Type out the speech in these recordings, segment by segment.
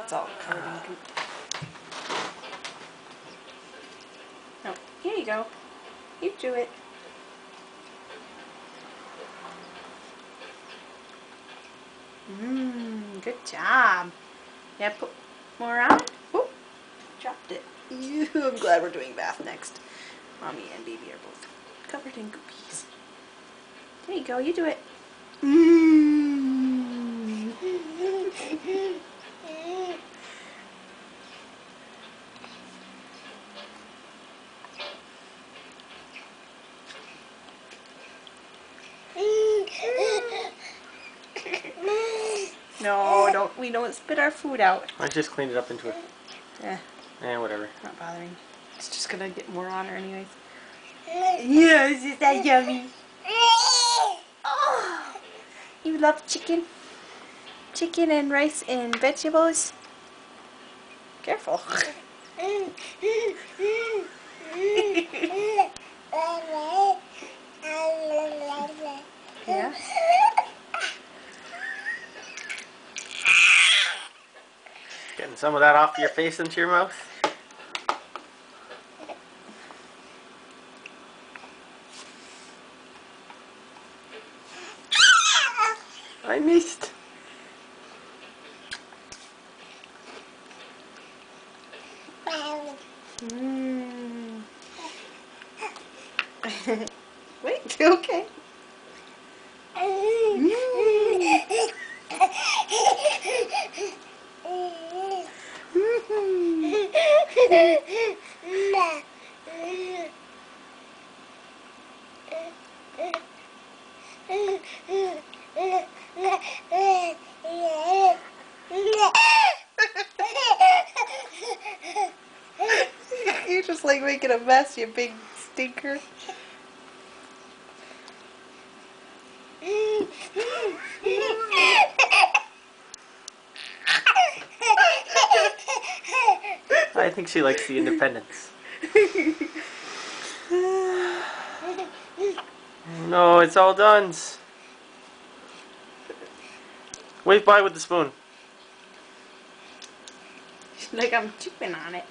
It's all covered in goop. Oh, here you go. You do it. Good job. Yeah, put more on. Oop, dropped it. I'm glad we're doing bath next. Mommy and baby are both covered in goopies. There you go, you do it. No, we don't spit our food out. I just cleaned it up into it. Whatever. Not bothering. It's just gonna get more on her anyways. Yes, is that yummy? Oh, you love chicken? Chicken and rice and vegetables? Careful. Yeah? Getting some of that off your face into your mouth. I missed. Wait, okay. You're just like making a mess, you big stinker. I think she likes the independence. No, it's all done. Wave bye with the spoon. Like I'm chewing on it.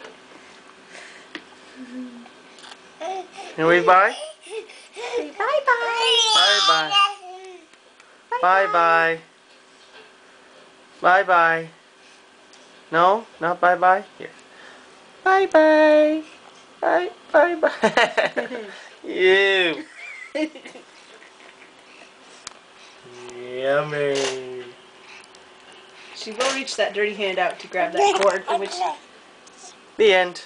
And wave bye. Say bye-bye. Bye-bye. Bye-bye. Bye-bye. No? Not bye-bye? Here. Bye-bye. Bye-bye. You. Yummy. She will reach that dirty hand out to grab that cord, which... The end.